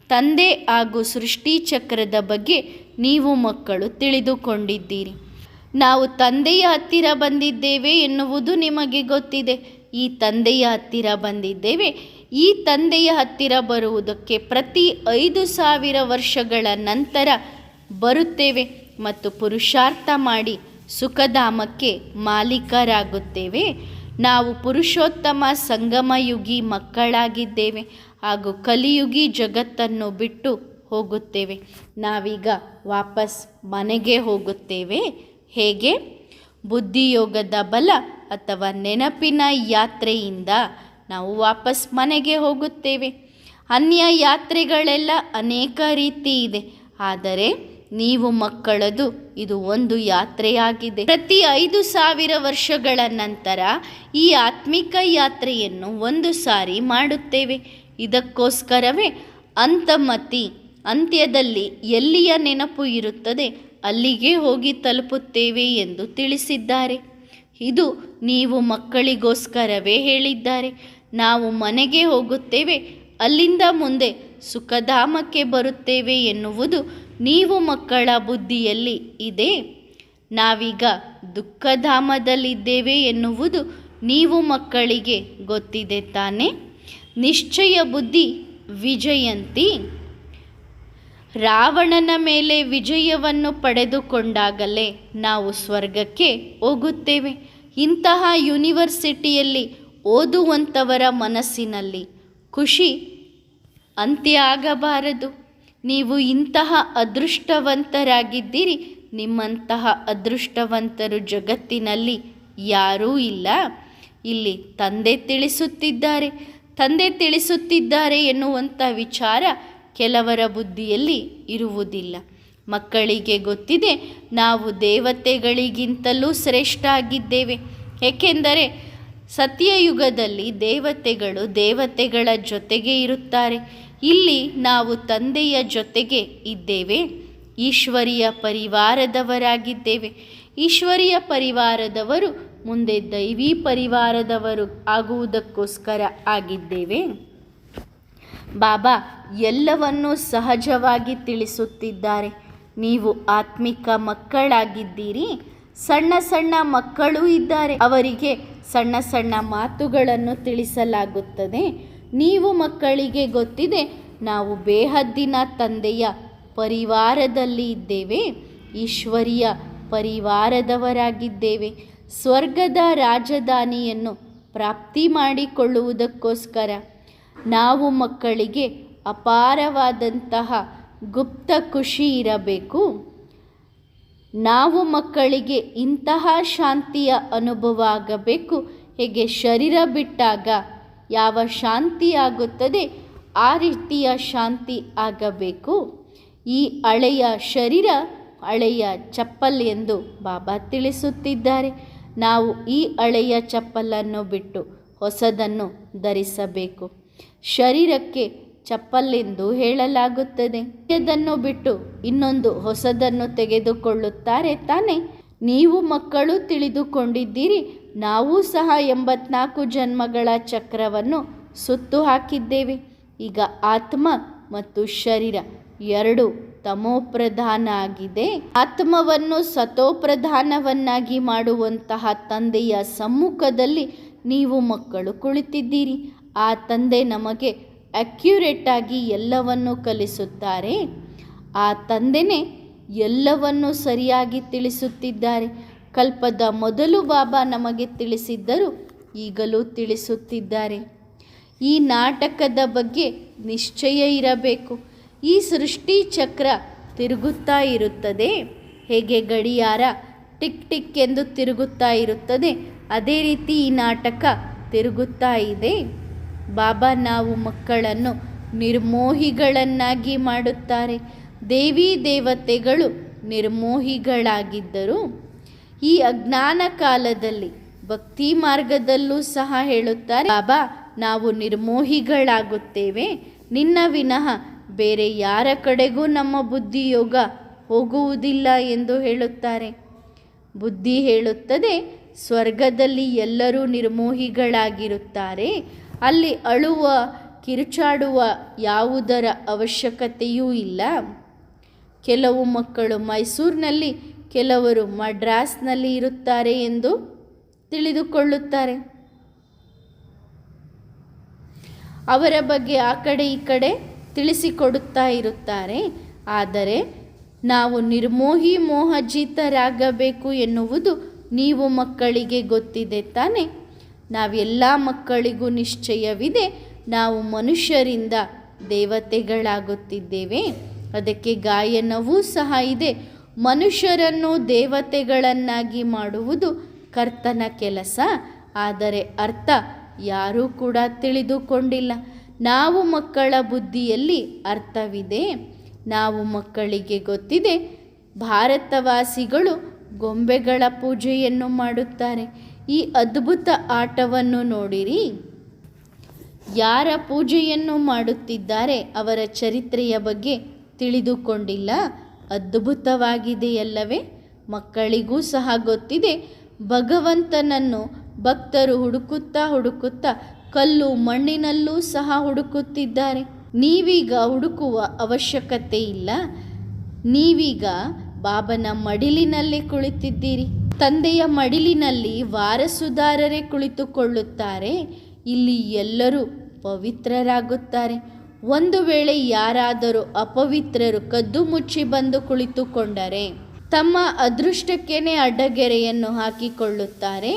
ತಂದೆ ಹಾಗೂ ಸೃಷ್ಟಿ ಚಕ್ರದ ಬಗ್ಗೆ ನೀವು ಮಕ್ಕಳು ತಿಳಿದುಕೊಂಡಿದ್ದೀರಿ. ನಾವು ತಂದೆಯ ಹತ್ತಿರ ಬಂದಿದ್ದೇವೆ ಎನ್ನುವುದು ನಿಮಗೆ ಗೊತ್ತಿದೆ. ಈ ತಂದೆಯ ಹತ್ತಿರ ಬಂದಿದ್ದೇವೆ. ಈ ತಂದೆಯ ಹತ್ತಿರ ಬರುವುದಕ್ಕೆ ಪ್ರತಿ 5,000 ವರ್ಷಗಳ ನಂತರ ಬರುತ್ತೇವೆ ಮತ್ತು ಪುರುಷಾರ್ಥ ಮಾಡಿ ಸುಖಧಾಮಕ್ಕೆ ಮಾಲೀಕರಾಗುತ್ತೇವೆ. ನಾವು ಪುರುಷೋತ್ತಮ ಸಂಗಮಯುಗಿ ಮಕ್ಕಳಾಗಿದ್ದೇವೆ ಹಾಗೂ ಕಲಿಯುಗಿ ಜಗತ್ತನ್ನು ಬಿಟ್ಟು ಹೋಗುತ್ತೇವೆ. ನಾವೀಗ ವಾಪಸ್ ಮನೆಗೆ ಹೋಗುತ್ತೇವೆ. ಹೇಗೆ? ಬುದ್ಧಿಯೋಗದ ಬಲ ಅಥವಾ ನೆನಪಿನ ಯಾತ್ರೆಯಿಂದ ನಾವು ವಾಪಸ್ ಮನೆಗೆ ಹೋಗುತ್ತೇವೆ. ಅನ್ಯ ಯಾತ್ರೆಗಳೆಲ್ಲ ಅನೇಕ ರೀತಿ ಇದೆ, ಆದರೆ ನೀವು ಮಕ್ಕಳದು ಇದು ಒಂದು ಯಾತ್ರೆಯಾಗಿದೆ. ಪ್ರತಿ 5,000 ವರ್ಷಗಳ ನಂತರ ಈ ಆತ್ಮಿಕ ಯಾತ್ರೆಯನ್ನು ಒಂದು ಸಾರಿ ಮಾಡುತ್ತೇವೆ. ಇದಕ್ಕೋಸ್ಕರವೇ ಅಂತಮತಿ ಅಂತ್ಯದಲ್ಲಿ ಎಲ್ಲಿಯ ನೆನಪು ಇರುತ್ತದೆ ಅಲ್ಲಿಗೆ ಹೋಗಿ ತಲುಪುತ್ತೇವೆ ಎಂದು ತಿಳಿಸಿದ್ದಾರೆ. ಇದು ನೀವು ಮಕ್ಕಳಿಗೋಸ್ಕರವೇ ಹೇಳಿದ್ದಾರೆ. ನಾವು ಮನೆಗೆ ಹೋಗುತ್ತೇವೆ, ಅಲ್ಲಿಂದ ಮುಂದೆ ಸುಖಧಾಮಕ್ಕೆ ಬರುತ್ತೇವೆ ಎನ್ನುವುದು ನೀವು ಮಕ್ಕಳ ಬುದ್ಧಿಯಲ್ಲಿ ಇದೆ. ನಾವೀಗ ದುಃಖಧಾಮದಲ್ಲಿದ್ದೇವೆ ಎನ್ನುವುದು ನೀವು ಮಕ್ಕಳಿಗೆ ಗೊತ್ತಿದೆ ತಾನೇ? ನಿಶ್ಚಯ ಬುದ್ಧಿ ವಿಜಯಂತಿ. ರಾವಣನ ಮೇಲೆ ವಿಜಯವನ್ನು ಪಡೆದುಕೊಂಡಾಗಲೇ ನಾವು ಸ್ವರ್ಗಕ್ಕೆ ಹೋಗುತ್ತೇವೆ. ಇಂತಹ ಯೂನಿವರ್ಸಿಟಿಯಲ್ಲಿ ಓದುವಂಥವರ ಮನಸ್ಸಿನಲ್ಲಿ ಖುಷಿ ಅಂತ್ಯ ಆಗಬಾರದು. ನೀವು ಇಂತಹ ಅದೃಷ್ಟವಂತರಾಗಿದ್ದೀರಿ. ನಿಮ್ಮಂತಹ ಅದೃಷ್ಟವಂತರು ಜಗತ್ತಿನಲ್ಲಿ ಯಾರೂ ಇಲ್ಲ. ಇಲ್ಲಿ ತಂದೆ ತಿಳಿಸುತ್ತಿದ್ದಾರೆ ಎನ್ನುವಂಥ ವಿಚಾರ ಕೆಲವರ ಬುದ್ಧಿಯಲ್ಲಿ ಇರುವುದಿಲ್ಲ. ಮಕ್ಕಳಿಗೆ ಗೊತ್ತಿದೆ, ನಾವು ದೇವತೆಗಳಿಗಿಂತಲೂ ಶ್ರೇಷ್ಠ ಆಗಿದ್ದೇವೆ. ಏಕೆಂದರೆ ಸತ್ಯಯುಗದಲ್ಲಿ ದೇವತೆಗಳು ದೇವತೆಗಳ ಜೊತೆಗೆ ಇರುತ್ತಾರೆ. ಇಲ್ಲಿ ನಾವು ತಂದೆಯ ಜೊತೆಗೆ ಇದ್ದೇವೆ. ಈಶ್ವರಿಯ ಪರಿವಾರದವರಾಗಿದ್ದೇವೆ. ಈಶ್ವರಿಯ ಪರಿವಾರದವರು ಮುಂದೆ ದೈವಿ ಪರಿವಾರದವರು ಆಗುವುದಕ್ಕೋಸ್ಕರ ಆಗಿದ್ದೇವೆ. ಬಾಬಾ ಎಲ್ಲವನ್ನೂ ಸಹಜವಾಗಿ ತಿಳಿಸುತ್ತಿದ್ದಾರೆ. ನೀವು ಆತ್ಮಿಕ ಮಕ್ಕಳಾಗಿದ್ದೀರಿ. ಸಣ್ಣ ಸಣ್ಣ ಮಕ್ಕಳೂ ಇದ್ದಾರೆ, ಅವರಿಗೆ ಸಣ್ಣ ಸಣ್ಣ ಮಾತುಗಳನ್ನು ತಿಳಿಸಲಾಗುತ್ತದೆ. ನೀವು ಮಕ್ಕಳಿಗೆ ಗೊತ್ತಿದೆ, ನಾವು ಬೇಹದ್ದಿನ ತಂದೆಯ ಪರಿವಾರದಲ್ಲಿ ಇದ್ದೇವೆ. ಈಶ್ವರಿಯ ಪರಿವಾರದವರಾಗಿದ್ದೇವೆ. ಸ್ವರ್ಗದ ರಾಜಧಾನಿಯನ್ನು ಪ್ರಾಪ್ತಿ ಮಾಡಿಕೊಳ್ಳುವುದಕ್ಕೋಸ್ಕರ ನಾವು ಮಕ್ಕಳಿಗೆ ಅಪಾರವಾದಂತಹ ಗುಪ್ತ ಖುಷಿ ಇರಬೇಕು. ನಾವು ಮಕ್ಕಳಿಗೆ ಇಂತಹ ಶಾಂತಿಯ ಅನುಭವ ಆಗಬೇಕು. ಹೇಗೆ ಶರೀರ ಬಿಟ್ಟಾಗ ಯಾವ ಶಾಂತಿ ಆಗುತ್ತದೆ ಆ ರೀತಿಯ ಶಾಂತಿ ಆಗಬೇಕು. ಈ ಹಳೆಯ ಶರೀರ ಹಳೆಯ ಚಪ್ಪಲ್ ಎಂದು ಬಾಬಾ ತಿಳಿಸುತ್ತಿದ್ದಾರೆ. ನಾವು ಈ ಹಳೆಯ ಚಪ್ಪಲನ್ನು ಬಿಟ್ಟು ಹೊಸದನ್ನು ಧರಿಸಬೇಕು. ಶರೀರಕ್ಕೆ ಚಪ್ಪಲೆಂದು ಹೇಳಲಾಗುತ್ತದೆ. ಇದನ್ನು ಬಿಟ್ಟು ಇನ್ನೊಂದು ಹೊಸದನ್ನು ತೆಗೆದುಕೊಳ್ಳುತ್ತಾರೆ ತಾನೆ? ನೀವು ಮಕ್ಕಳು ತಿಳಿದುಕೊಂಡಿದ್ದೀರಿ, ನಾವು ಸಹ 84 ಜನ್ಮಗಳ ಚಕ್ರವನ್ನು ಸುತ್ತು ಹಾಕಿದ್ದೇವೆ. ಈಗ ಆತ್ಮ ಮತ್ತು ಶರೀರ ಎರಡು ತಮೋಪ್ರಧಾನ ಆಗಿದೆ. ಆತ್ಮವನ್ನು ಸತೋಪ್ರಧಾನವನ್ನಾಗಿ ಮಾಡುವಂತಹ ತಂದೆಯ ಸಮ್ಮುಖದಲ್ಲಿ ನೀವು ಮಕ್ಕಳು ಕುಳಿತಿದ್ದೀರಿ. ಆ ತಂದೆ ನಮಗೆ ಅಕ್ಯುರೇಟ್ ಆಗಿ ಎಲ್ಲವನ್ನು ಕಲಿಸುತ್ತಾರೆ. ಆ ತಂದೆನೇ ಎಲ್ಲವನ್ನೂ ಸರಿಯಾಗಿ ತಿಳಿಸುತ್ತಿದ್ದಾರೆ. ಕಲ್ಪದ ಮೊದಲು ಬಾಬಾ ನಮಗೆ ತಿಳಿಸಿದ್ದರು, ಈಗಲೂ ತಿಳಿಸುತ್ತಿದ್ದಾರೆ. ಈ ನಾಟಕದ ಬಗ್ಗೆ ನಿಶ್ಚಯ ಇರಬೇಕು. ಈ ಸೃಷ್ಟಿ ಚಕ್ರ ತಿರುಗುತ್ತಾ ಇರುತ್ತದೆ. ಹೇಗೆ ಗಡಿಯಾರ ಟಿಕ್ ಟಿಕ್ ಎಂದು ತಿರುಗುತ್ತಾ ಇರುತ್ತದೆ, ಅದೇ ರೀತಿ ಈ ನಾಟಕ ತಿರುಗುತ್ತಾ ಇದೆ. ಬಾಬಾ ನಾವು ಮಕ್ಕಳನ್ನು ನಿರ್ಮೋಹಿಗಳನ್ನಾಗಿ ಮಾಡುತ್ತಾರೆ. ದೇವಿ ದೇವತೆಗಳು ನಿರ್ಮೋಹಿಗಳಾಗಿದ್ದರು. ಈ ಅಜ್ಞಾನ ಕಾಲದಲ್ಲಿ ಭಕ್ತಿ ಮಾರ್ಗದಲ್ಲೂ ಸಹ ಹೇಳುತ್ತಾರೆ, ಬಾಬಾ ನಾವು ನಿರ್ಮೋಹಿಗಳಾಗುತ್ತೇವೆ, ನಿನ್ನ ವಿನಃ ಬೇರೆ ಯಾರ ಕಡೆಗೂ ನಮ್ಮ ಬುದ್ಧಿಯೋಗ ಹೋಗುವುದಿಲ್ಲ ಎಂದು ಹೇಳುತ್ತಾರೆ. ಬುದ್ಧಿ ಹೇಳುತ್ತದೆ, ಸ್ವರ್ಗದಲ್ಲಿ ಎಲ್ಲರೂ ನಿರ್ಮೋಹಿಗಳಾಗಿರುತ್ತಾರೆ. ಅಲ್ಲಿ ಅಳುವ ಕಿರುಚಾಡುವ ಯಾವುದರ ಅವಶ್ಯಕತೆಯೂ ಇಲ್ಲ. ಕೆಲವು ಮಕ್ಕಳು ಮೈಸೂರಿನಲ್ಲಿ, ಕೆಲವರು ಮಡ್ರಾಸ್ನಲ್ಲಿ ಇರುತ್ತಾರೆ ಎಂದು ತಿಳಿದುಕೊಳ್ಳುತ್ತಾರೆ. ಅವರ ಬಗ್ಗೆ ಆ ಕಡೆ ಈ ಕಡೆ ತಿಳಿಸಿಕೊಡುತ್ತಾ ಇರುತ್ತಾರೆ. ಆದರೆ ನಾವು ನಿರ್ಮೋಹಿ ಮೋಹಜಿತರಾಗಬೇಕು ಎನ್ನುವುದು ನೀವು ಮಕ್ಕಳಿಗೆ ಗೊತ್ತಿದೆ ತಾನೆ. ನಾವೆಲ್ಲ ಮಕ್ಕಳಿಗೂ ನಿಶ್ಚಯವಿದೆ, ನಾವು ಮನುಷ್ಯರಿಂದ ದೇವತೆಗಳಾಗುತ್ತಿದ್ದೇವೆ. ಅದಕ್ಕೆ ಗಾಯನವೂ ಸಹ ಇದೆ. ಮನುಷ್ಯರನ್ನು ದೇವತೆಗಳನ್ನಾಗಿ ಮಾಡುವುದು ಕರ್ತನ ಕೆಲಸ. ಆದರೆ ಅರ್ಥ ಯಾರೂ ಕೂಡ ತಿಳಿದುಕೊಂಡಿಲ್ಲ. ನಾವು ಮಕ್ಕಳ ಬುದ್ಧಿಯಲ್ಲಿ ಅರ್ಥವಿದೆ. ನಾವು ಮಕ್ಕಳಿಗೆ ಗೊತ್ತಿದೆ, ಭಾರತವಾಸಿಗಳು ಗೊಂಬೆಗಳ ಪೂಜೆಯನ್ನು ಮಾಡುತ್ತಾರೆ. ಈ ಅದ್ಭುತ ಆಟವನ್ನು ನೋಡಿರಿ. ಯಾರ ಪೂಜೆಯನ್ನು ಮಾಡುತ್ತಿದ್ದಾರೆ ಅವರ ಚರಿತ್ರೆಯ ಬಗ್ಗೆ ತಿಳಿದುಕೊಂಡಿಲ್ಲ. ಅದ್ಭುತವಾಗಿದೆಯಲ್ಲವೇ? ಮಕ್ಕಳಿಗೂ ಸಹ ಗೊತ್ತಿದೆ, ಭಗವಂತನನ್ನು ಭಕ್ತರು ಹುಡುಕುತ್ತಾ ಹುಡುಕುತ್ತಾ ಕಲ್ಲು ಮಣ್ಣಿನಲ್ಲೂ ಸಹ ಹುಡುಕುತ್ತಿದ್ದಾರೆ. ನೀವೀಗ ಹುಡುಕುವ ಅವಶ್ಯಕತೆ ಇಲ್ಲ. ನೀವೀಗ ಬಾಬನ ಮಡಿಲಿನಲ್ಲಿ ಕುಳಿತಿದ್ದೀರಿ. ತಂದೆಯ ಮಡಿಲಿನಲ್ಲಿ ವಾರಸುದಾರರೇ ಕುಳಿತುಕೊಳ್ಳುತ್ತಾರೆ. ಇಲ್ಲಿ ಎಲ್ಲರೂ ಪವಿತ್ರರಾಗುತ್ತಾರೆ. ಒಂದು ವೇಳೆ ಯಾರಾದರೂ ಅಪವಿತ್ರರು ಕದ್ದು ಮುಚ್ಚಿ ಬಂದು ಕುಳಿತುಕೊಂಡರೆ ತಮ್ಮ ಅದೃಷ್ಟಕ್ಕೇನೆ ಅಡ್ಡಗೆರೆಯನ್ನು ಹಾಕಿಕೊಳ್ಳುತ್ತಾರೆ.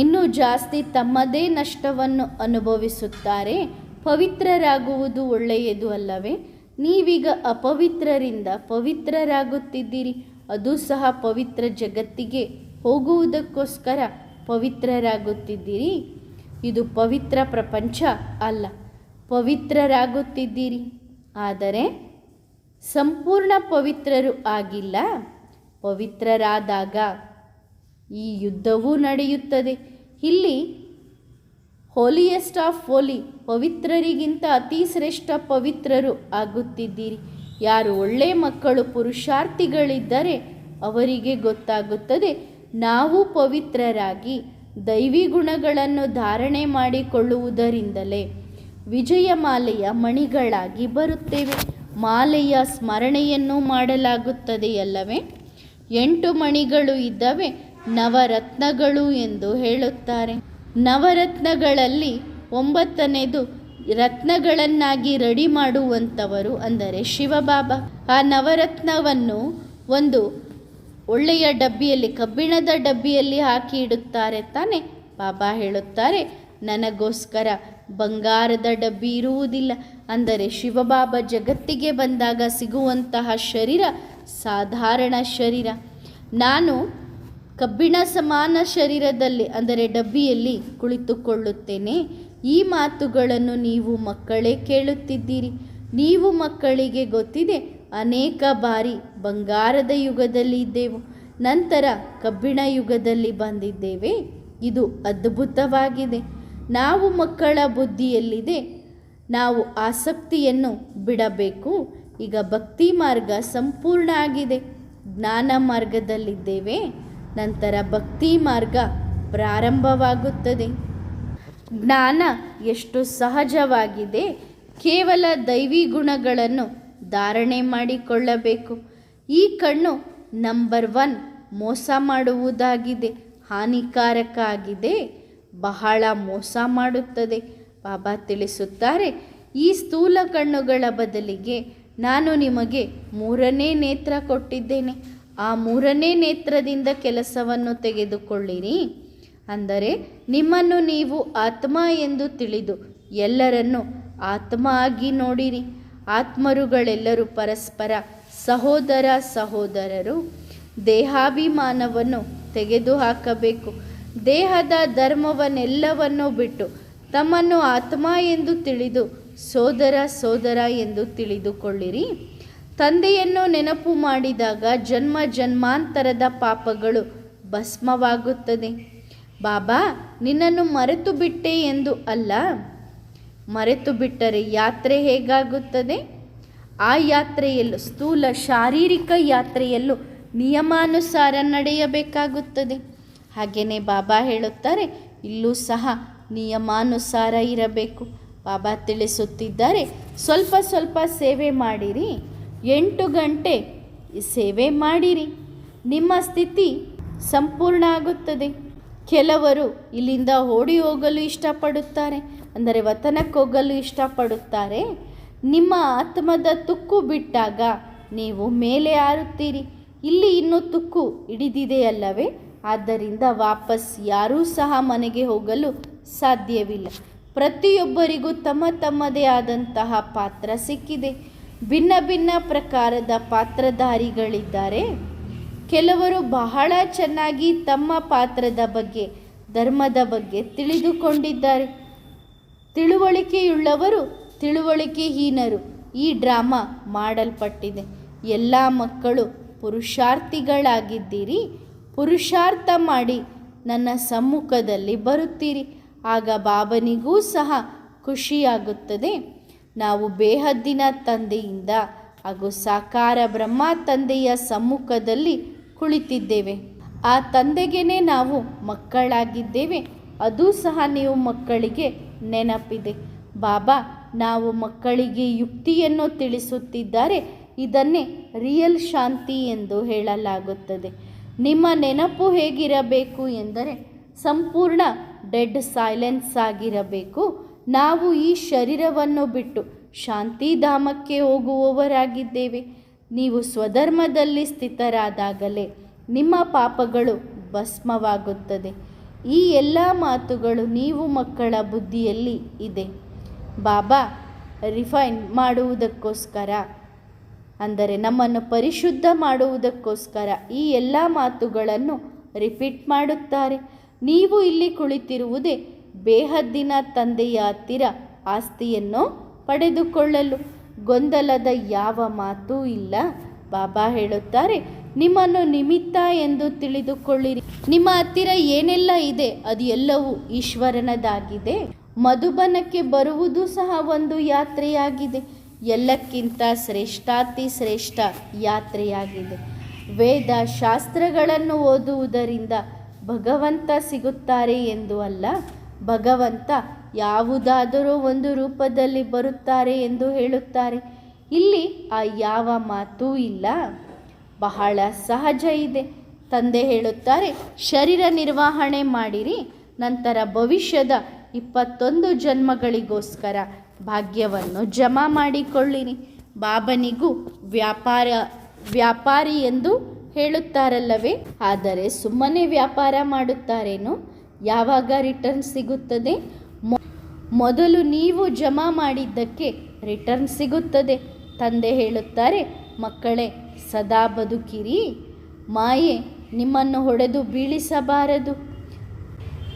ಇನ್ನೂ ಜಾಸ್ತಿ ತಮ್ಮದೇ ನಷ್ಟವನ್ನು ಅನುಭವಿಸುತ್ತಾರೆ. ಪವಿತ್ರರಾಗುವುದು ಒಳ್ಳೆಯದು ಅಲ್ಲವೇ? ನೀವೀಗ ಅಪವಿತ್ರರಿಂದ ಪವಿತ್ರರಾಗುತ್ತಿದ್ದೀರಿ. ಅದು ಸಹ ಪವಿತ್ರ ಜಗತ್ತಿಗೆ ಹೋಗುವುದಕ್ಕೋಸ್ಕರ ಪವಿತ್ರರಾಗುತ್ತಿದ್ದೀರಿ. ಇದು ಪವಿತ್ರ ಪ್ರಪಂಚ ಅಲ್ಲ. ಪವಿತ್ರರಾಗುತ್ತಿದ್ದೀರಿ, ಆದರೆ ಸಂಪೂರ್ಣ ಪವಿತ್ರರು ಆಗಿಲ್ಲ. ಪವಿತ್ರರಾದಾಗ ಈ ಯುದ್ಧವೂ ನಡೆಯುತ್ತದೆ. ಇಲ್ಲಿ ಹೋಲಿಯೆಸ್ಟ್ ಆಫ್ ಹೋಲಿ, ಪವಿತ್ರರಿಗಿಂತ ಅತಿ ಶ್ರೇಷ್ಠ ಪವಿತ್ರರು ಆಗುತ್ತಿದ್ದೀರಿ. ಯಾರು ಒಳ್ಳೆ ಮಕ್ಕಳು ಪುರುಷಾರ್ಥಿಗಳಿದ್ದರೆ ಅವರಿಗೆ ಗೊತ್ತಾಗುತ್ತದೆ, ನಾವು ಪವಿತ್ರರಾಗಿ ದೈವಿ ಗುಣಗಳನ್ನು ಧಾರಣೆ ಮಾಡಿಕೊಳ್ಳುವುದರಿಂದಲೇ ವಿಜಯಮಾಲೆಯ ಮಣಿಗಳಾಗಿ ಬರುತ್ತೇವೆ. ಮಾಲೆಯ ಸ್ಮರಣೆಯನ್ನು ಮಾಡಲಾಗುತ್ತದೆಯಲ್ಲವೇ? 8 ಮಣಿಗಳು ಇದ್ದವೆ, ನವರತ್ನಗಳು ಎಂದು ಹೇಳುತ್ತಾರೆ. ನವರತ್ನಗಳಲ್ಲಿ 9ನೇದು ರತ್ನಗಳನ್ನಾಗಿ ರೆಡಿ ಮಾಡುವಂಥವರು ಅಂದರೆ ಶಿವಬಾಬಾ. ಆ ನವರತ್ನವನ್ನು ಒಂದು ಒಳ್ಳೆಯ ಡಬ್ಬಿಯಲ್ಲಿ, ಕಬ್ಬಿಣದ ಡಬ್ಬಿಯಲ್ಲಿ ಹಾಕಿ ಇಡುತ್ತಾರೆ ತಾನೆ. ಬಾಬಾ ಹೇಳುತ್ತಾರೆ, ನನಗೋಸ್ಕರ ಬಂಗಾರದ ಡಬ್ಬಿ ಇರುವುದಿಲ್ಲ. ಅಂದರೆ ಶಿವಬಾಬಾ ಜಗತ್ತಿಗೆ ಬಂದಾಗ ಸಿಗುವಂತಹ ಶರೀರ ಸಾಧಾರಣ ಶರೀರ. ನಾನು ಕಬ್ಬಿಣ ಸಮಾನ ಶರೀರದಲ್ಲಿ ಅಂದರೆ ಡಬ್ಬಿಯಲ್ಲಿ ಕುಳಿತುಕೊಳ್ಳುತ್ತೇನೆ. ಈ ಮಾತುಗಳನ್ನು ನೀವು ಮಕ್ಕಳೇ ಕೇಳುತ್ತಿದ್ದೀರಿ. ನೀವು ಮಕ್ಕಳಿಗೆ ಗೊತ್ತಿದೆ, ಅನೇಕ ಬಾರಿ ಬಂಗಾರದ ಯುಗದಲ್ಲಿ ಇದ್ದೆವು, ನಂತರ ಕಬ್ಬಿಣ ಯುಗದಲ್ಲಿ ಬಂದಿದ್ದೇವೆ. ಇದು ಅದ್ಭುತವಾಗಿದೆ. ನಾವು ಮಕ್ಕಳ ಬುದ್ಧಿಯಲ್ಲಿದೆ, ನಾವು ಆಸಕ್ತಿಯನ್ನು ಬಿಡಬೇಕು. ಈಗ ಭಕ್ತಿ ಮಾರ್ಗ ಸಂಪೂರ್ಣ ಆಗಿದೆ. ಜ್ಞಾನ ಮಾರ್ಗದಲ್ಲಿದ್ದೇವೆ, ನಂತರ ಭಕ್ತಿ ಮಾರ್ಗ ಪ್ರಾರಂಭವಾಗುತ್ತದೆ. ಜ್ಞಾನ ಎಷ್ಟು ಸಹಜವಾಗಿದೆ. ಕೇವಲ ದೈವಿ ಗುಣಗಳನ್ನು ಧಾರಣೆ ಮಾಡಿಕೊಳ್ಳಬೇಕು. ಈ ಕಣ್ಣು ನಂಬರ್ 1 ಮೋಸ ಮಾಡುವುದಾಗಿದೆ, ಹಾನಿಕಾರಕ ಆಗಿದೆ, ಬಹಳ ಮೋಸ ಮಾಡುತ್ತದೆ. ಬಾಬಾ ತಿಳಿಸುತ್ತಾರೆ, ಈ ಸ್ಥೂಲ ಕಣ್ಣುಗಳ ಬದಲಿಗೆ ನಾನು ನಿಮಗೆ ಮೂರನೇ ನೇತ್ರ ಕೊಟ್ಟಿದ್ದೇನೆ. ಆ ಮೂರನೇ ನೇತ್ರದಿಂದ ಕೆಲಸವನ್ನು ತೆಗೆದುಕೊಳ್ಳಿರಿ. ಅಂದರೆ ನಿಮ್ಮನ್ನು ನೀವು ಆತ್ಮ ಎಂದು ತಿಳಿದು ಎಲ್ಲರನ್ನು ಆತ್ಮ ಆಗಿ ನೋಡಿರಿ. ಆತ್ಮರುಗಳೆಲ್ಲರೂ ಪರಸ್ಪರ ಸಹೋದರ ಸಹೋದರರು. ದೇಹಾಭಿಮಾನವನ್ನು ತೆಗೆದುಹಾಕಬೇಕು. ದೇಹದ ಧರ್ಮವನ್ನೆಲ್ಲವನ್ನೂ ಬಿಟ್ಟು ತಮ್ಮನ್ನು ಆತ್ಮ ಎಂದು ತಿಳಿದು ಸೋದರ ಸೋದರ ಎಂದು ತಿಳಿದುಕೊಳ್ಳಿರಿ. ತಂದೆಯನ್ನು ನೆನಪು ಮಾಡಿದಾಗ ಜನ್ಮ ಜನ್ಮಾಂತರದ ಪಾಪಗಳು ಭಸ್ಮವಾಗುತ್ತದೆ. ಬಾಬಾ ನಿನ್ನನ್ನು ಮರೆತು ಬಿಟ್ಟೆ ಎಂದು ಅಲ್ಲ. ಮರೆತು ಬಿಟ್ಟರೆ ಯಾತ್ರೆ ಹೇಗಾಗುತ್ತದೆ? ಆ ಯಾತ್ರೆಯಲ್ಲೂ ಸ್ಥೂಲ ಶಾರೀರಿಕ ಯಾತ್ರೆಯಲ್ಲೂ ನಿಯಮಾನುಸಾರ ನಡೆಯಬೇಕಾಗುತ್ತದೆ. ಹಾಗೆಯೇ ಬಾಬಾ ಹೇಳುತ್ತಾರೆ, ಇಲ್ಲೂ ಸಹ ನಿಯಮಾನುಸಾರ ಇರಬೇಕು. ಬಾಬಾ ತಿಳಿಸುತ್ತಿದ್ದಾರೆ, ಸ್ವಲ್ಪ ಸ್ವಲ್ಪ ಸೇವೆ ಮಾಡಿರಿ, 8 ಗಂಟೆ ಸೇವೆ ಮಾಡಿರಿ, ನಿಮ್ಮ ಸ್ಥಿತಿ ಸಂಪೂರ್ಣ ಆಗುತ್ತದೆ. ಕೆಲವರು ಇಲ್ಲಿಂದ ಓಡಿ ಹೋಗಲು ಇಷ್ಟಪಡುತ್ತಾರೆ, ಅಂದರೆ ವತನಕ್ಕೆ ಹೋಗಲು ಇಷ್ಟಪಡುತ್ತಾರೆ. ನಿಮ್ಮ ಆತ್ಮದ ತುಕ್ಕು ಬಿಟ್ಟಾಗ ನೀವು ಮೇಲೆ ಹಾರುತ್ತೀರಿ. ಇಲ್ಲಿ ಇನ್ನೂ ತುಕ್ಕು ಹಿಡಿದಿದೆಯಲ್ಲವೇ? ಆದ್ದರಿಂದ ವಾಪಸ್ ಯಾರೂ ಸಹ ಮನೆಗೆ ಹೋಗಲು ಸಾಧ್ಯವಿಲ್ಲ. ಪ್ರತಿಯೊಬ್ಬರಿಗೂ ತಮ್ಮ ತಮ್ಮದೇ ಆದಂತಹ ಪಾತ್ರ ಸಿಕ್ಕಿದೆ. ಭಿನ್ನ ಭಿನ್ನ ಪ್ರಕಾರದ ಪಾತ್ರಧಾರಿಗಳಿದ್ದಾರೆ. ಕೆಲವರು ಬಹಳ ಚೆನ್ನಾಗಿ ತಮ್ಮ ಪಾತ್ರದ ಬಗ್ಗೆ, ಧರ್ಮದ ಬಗ್ಗೆ ತಿಳಿದುಕೊಂಡಿದ್ದಾರೆ. ತಿಳುವಳಿಕೆಯುಳ್ಳವರು ತಿಳುವಳಿಕೆಹೀನರು. ಈ ಡ್ರಾಮಾ ಮಾಡಲ್ಪಟ್ಟಿದೆ. ಎಲ್ಲ ಮಕ್ಕಳು ಪುರುಷಾರ್ಥಿಗಳಾಗಿದ್ದೀರಿ. ಪುರುಷಾರ್ಥ ಮಾಡಿ ನನ್ನ ಸಮ್ಮುಖದಲ್ಲಿ ಬರುತ್ತೀರಿ. ಆಗ ಬಾಬನಿಗೂ ಸಹ ಖುಷಿಯಾಗುತ್ತದೆ. ನಾವು ಬೇಹದ್ದಿನ ತಂದೆಯಿಂದ ಹಾಗೂ ಸಾಕಾರ ಬ್ರಹ್ಮ ತಂದೆಯ ಸಮ್ಮುಖದಲ್ಲಿ ಕುಳಿತಿದ್ದೇವೆ. ಆ ತಂದೆಗೇನೆ ನಾವು ಮಕ್ಕಳಾಗಿದ್ದೇವೆ. ಅದು ಸಹ ನೀವು ಮಕ್ಕಳಿಗೆ ನೆನಪಿದೆ. ಬಾಬಾ ನಾವು ಮಕ್ಕಳಿಗೆ ಯುಕ್ತಿಯನ್ನು ತಿಳಿಸುತ್ತಿದ್ದಾರೆ. ಇದನ್ನೇ ರಿಯಲ್ ಶಾಂತಿ ಎಂದು ಹೇಳಲಾಗುತ್ತದೆ. ನಿಮ್ಮ ನೆನಪು ಹೇಗಿರಬೇಕು ಎಂದರೆ ಸಂಪೂರ್ಣ ಡೆಡ್ ಸೈಲೆನ್ಸ್ ಆಗಿರಬೇಕು. ನಾವು ಈ ಶರೀರವನ್ನು ಬಿಟ್ಟು ಶಾಂತಿಧಾಮಕ್ಕೆ ಹೋಗುವವರಾಗಿದ್ದೇವೆ. ನೀವು ಸ್ವಧರ್ಮದಲ್ಲಿ ಸ್ಥಿತರಾದಾಗಲೇ ನಿಮ್ಮ ಪಾಪಗಳು ಭಸ್ಮವಾಗುತ್ತದೆ. ಈ ಎಲ್ಲ ಮಾತುಗಳು ನೀವು ಮಕ್ಕಳ ಬುದ್ಧಿಯಲ್ಲಿ ಇದೆ. ಬಾಬಾ ರಿಫೈನ್ ಮಾಡುವುದಕ್ಕೋಸ್ಕರ, ಅಂದರೆ ನಮ್ಮನ್ನು ಪರಿಶುದ್ಧ ಮಾಡುವುದಕ್ಕೋಸ್ಕರ ಈ ಎಲ್ಲ ಮಾತುಗಳನ್ನು ರಿಪೀಟ್ ಮಾಡುತ್ತಾರೆ. ನೀವು ಇಲ್ಲಿ ಕುಳಿತಿರುವುದೇ ಬೇಹದ್ದಿನ ತಂದೆಯ ಹತ್ತಿರ ಆಸ್ತಿಯನ್ನು ಪಡೆದುಕೊಳ್ಳಲು. ಗೊಂದಲದ ಯಾವ ಮಾತೂ ಇಲ್ಲ. ಬಾಬಾ ಹೇಳುತ್ತಾರೆ, ನಿಮ್ಮನ್ನು ನಿಮಿತ್ತ ಎಂದು ತಿಳಿದುಕೊಳ್ಳಿರಿ. ನಿಮ್ಮ ಹತ್ತಿರ ಏನೆಲ್ಲ ಇದೆ ಅದು ಎಲ್ಲವೂ ಈಶ್ವರನದಾಗಿದೆ. ಮಧುಬನಕ್ಕೆ ಬರುವುದು ಸಹ ಒಂದು ಯಾತ್ರೆಯಾಗಿದೆ. ಎಲ್ಲಕ್ಕಿಂತ ಶ್ರೇಷ್ಠಾತಿ ಶ್ರೇಷ್ಠ ಯಾತ್ರೆಯಾಗಿದೆ. ವೇದ ಶಾಸ್ತ್ರಗಳನ್ನು ಓದುವುದರಿಂದ ಭಗವಂತ ಸಿಗುತ್ತಾರೆ ಎಂದು ಅಲ್ಲ, ಭಗವಂತ ಯಾವುದಾದರೂ ಒಂದು ರೂಪದಲ್ಲಿ ಬರುತ್ತಾರೆ ಎಂದು ಹೇಳುತ್ತಾರೆ. ಇಲ್ಲಿ ಆ ಯಾವ ಮಾತೂ ಇಲ್ಲ. ಬಹಳ ಸಹಜ ಇದೆ. ತಂದೆ ಹೇಳುತ್ತಾರೆ, ಶರೀರ ನಿರ್ವಹಣೆ ಮಾಡಿರಿ, ನಂತರ ಭವಿಷ್ಯದ 21 ಜನ್ಮಗಳಿಗೋಸ್ಕರ ಭಾಗ್ಯವನ್ನು ಜಮಾ ಮಾಡಿಕೊಳ್ಳಿರಿ. ಬಾಬನಿಗೂ ವ್ಯಾಪಾರಿ ಎಂದು ಹೇಳುತ್ತಾರಲ್ಲವೇ? ಆದರೆ ಸುಮ್ಮನೆ ವ್ಯಾಪಾರ ಮಾಡುತ್ತಾರೇನೋ? ಯಾವಾಗ ರಿಟರ್ನ್ ಸಿಗುತ್ತದೆ? ಮೊದಲು ನೀವು ಜಮಾ ಮಾಡಿದ್ದಕ್ಕೆ ರಿಟರ್ನ್ ಸಿಗುತ್ತದೆ. ತಂದೆ ಹೇಳುತ್ತಾರೆ, ಮಕ್ಕಳೇ ಸದಾ ಬದುಕಿರಿ. ಮಾಯೆ ನಿಮ್ಮನ್ನು ಹೊಡೆದು ಬೀಳಿಸಬಾರದು.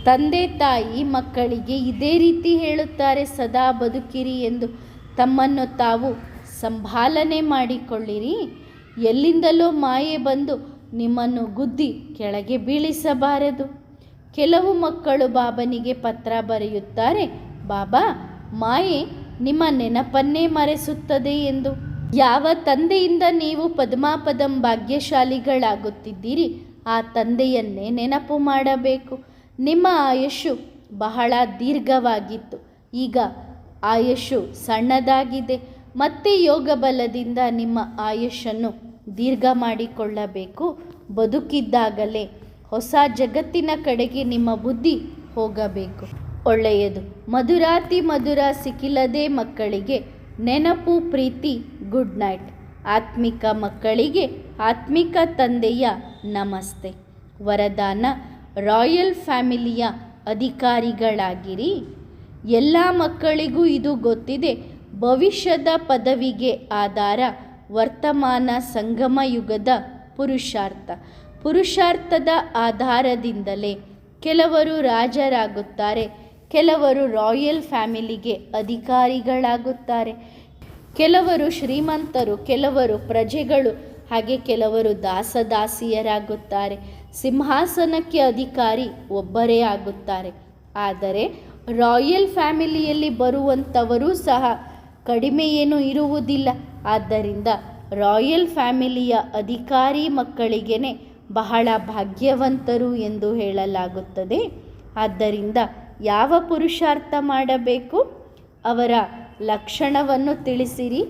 ತಂದೆ ತಾಯಿ ಮಕ್ಕಳಿಗೆ ಇದೇ ರೀತಿ ಹೇಳುತ್ತಾರೆ, ಸದಾ ಬದುಕಿರಿ ಎಂದು. ತಮ್ಮನ್ನು ತಾವು ಸಂಭಾಲನೆ ಮಾಡಿಕೊಳ್ಳಿರಿ. ಎಲ್ಲಿಂದಲೋ ಮಾಯೆ ಬಂದು ನಿಮ್ಮನ್ನು ಗುದ್ದಿ ಕೆಳಗೆ ಬೀಳಿಸಬಾರದು. ಕೆಲವು ಮಕ್ಕಳು ಬಾಬನಿಗೆ ಪತ್ರ ಬರೆಯುತ್ತಾರೆ, ಬಾಬಾ ಮಾಯೆ ನಿಮ್ಮ ನೆನಪನ್ನೇ ಮರೆಸುತ್ತದೆ ಎಂದು. ಯಾವ ತಂದೆಯಿಂದ ನೀವು ಪದ್ಮಾಪದಂ ಭಾಗ್ಯಶಾಲಿಗಳಾಗುತ್ತಿದ್ದೀರಿ ಆ ತಂದೆಯನ್ನೇ ನೆನಪು ಮಾಡಬೇಕು. ನಿಮ್ಮ ಆಯುಷ್ಯು ಬಹಳ ದೀರ್ಘವಾಗಿತ್ತು, ಈಗ ಆಯುಷ್ಯು ಸಣ್ಣದಾಗಿದೆ. ಮತ್ತೆ ಯೋಗ ಬಲದಿಂದ ನಿಮ್ಮ ಆಯುಷನ್ನು ದೀರ್ಘ ಮಾಡಿಕೊಳ್ಳಬೇಕು. ಬದುಕಿದ್ದಾಗಲೇ ಹೊಸ ಜಗತ್ತಿನ ಕಡೆಗೆ ನಿಮ್ಮ ಬುದ್ಧಿ ಹೋಗಬೇಕು. ಒಳ್ಳೆಯದು. ಮಧುರಾತಿ ಮಧುರ ಸಿಕ್ಕಿಲ್ಲದೆ ಮಕ್ಕಳಿಗೆ ನೆನಪು ಪ್ರೀತಿ ಗುಡ್ ನೈಟ್. ಆತ್ಮಿಕ ಮಕ್ಕಳಿಗೆ ಆತ್ಮಿಕ ತಂದೆಯ ನಮಸ್ತೆ. ವರದಾನ: ರಾಯಲ್ ಫ್ಯಾಮಿಲಿಯ ಅಧಿಕಾರಿಗಳಾಗಿರಿ. ಎಲ್ಲ ಮಕ್ಕಳಿಗೂ ಇದು ಗೊತ್ತಿದೆ. ಭವಿಷ್ಯದ ಪದವಿಗೆ ಆಧಾರ ವರ್ತಮಾನ ಸಂಗಮ ಯುಗದ ಪುರುಷಾರ್ಥ. ಪುರುಷಾರ್ಥದ ಆಧಾರದಿಂದಲೇ ಕೆಲವರು ರಾಜರಾಗುತ್ತಾರೆ, ಕೆಲವರು ರಾಯಲ್ ಫ್ಯಾಮಿಲಿಗೆ ಅಧಿಕಾರಿಗಳಾಗುತ್ತಾರೆ, ಕೆಲವರು ಶ್ರೀಮಂತರು, ಕೆಲವರು ಪ್ರಜೆಗಳು, ಹಾಗೆ ಕೆಲವರು ದಾಸದಾಸಿಯರಾಗುತ್ತಾರೆ. ಸಿಂಹಾಸನಕ್ಕೆ ಅಧಿಕಾರಿ ಒಬ್ಬರೇ ಆಗುತ್ತಾರೆ. ಆದರೆ ರಾಯಲ್ ಫ್ಯಾಮಿಲಿಯಲ್ಲಿ ಬರುವಂಥವರೂ ಸಹ ಕಡಿಮೆ ಏನೂ ಇರುವುದಿಲ್ಲ. ಆದ್ದರಿಂದ ರಾಯಲ್ ಫ್ಯಾಮಿಲಿಯ ಅಧಿಕಾರಿ ಮಕ್ಕಳಿಗೇ ಬಹಳ ಭಾಗ್ಯವಂತರು ಎಂದು ಹೇಳಲಾಗುತ್ತದೆ. ಆದ್ದರಿಂದ ಯಾವ ಪುರುಷಾರ್ಥ ಮಾಡಬೇಕು? ಅವರ ಲಕ್ಷಣವನ್ನು ತಿಳಿಸಿರಿ.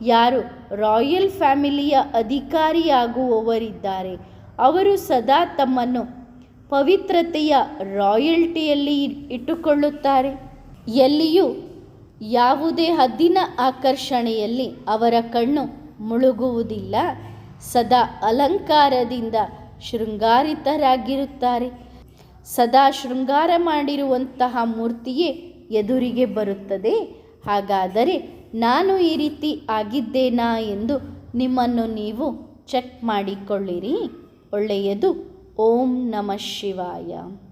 ಯಾರು ರಾಯಲ್ ಫ್ಯಾಮಿಲಿಯ ಅಧಿಕಾರಿಯಾಗುವವರಿದ್ದಾರೆ ಅವರು ಸದಾ ತಮ್ಮನ್ನು ಪವಿತ್ರತೆಯ ರಾಯಲ್ಟಿಯಲ್ಲಿ ಇಟ್ಟುಕೊಳ್ಳುತ್ತಾರೆ. ಎಲ್ಲಿಯೂ ಯಾವುದೇ ಹದ್ದಿನ ಆಕರ್ಷಣೆಯಲ್ಲಿ ಅವರ ಕಣ್ಣು ಮುಳುಗುವುದಿಲ್ಲ. ಸದಾ ಅಲಂಕಾರದಿಂದ ಶೃಂಗಾರಿತರಾಗಿರುತ್ತಾರೆ. ಸದಾ ಶೃಂಗಾರ ಮಾಡಿರುವಂತಹ ಮೂರ್ತಿಯೇ ಎದುರಿಗೆ ಬರುತ್ತದೆ. ಹಾಗಾದರೆ ನಾನು ಈ ರೀತಿ ಆಗಿದ್ದೇನಾ ಎಂದು ನಿಮ್ಮನ್ನು ನೀವು ಚೆಕ್ ಮಾಡಿಕೊಳ್ಳಿರಿ. ಒಳ್ಳೆಯದು. ಓಂ ನಮಃ ಶಿವಾಯ.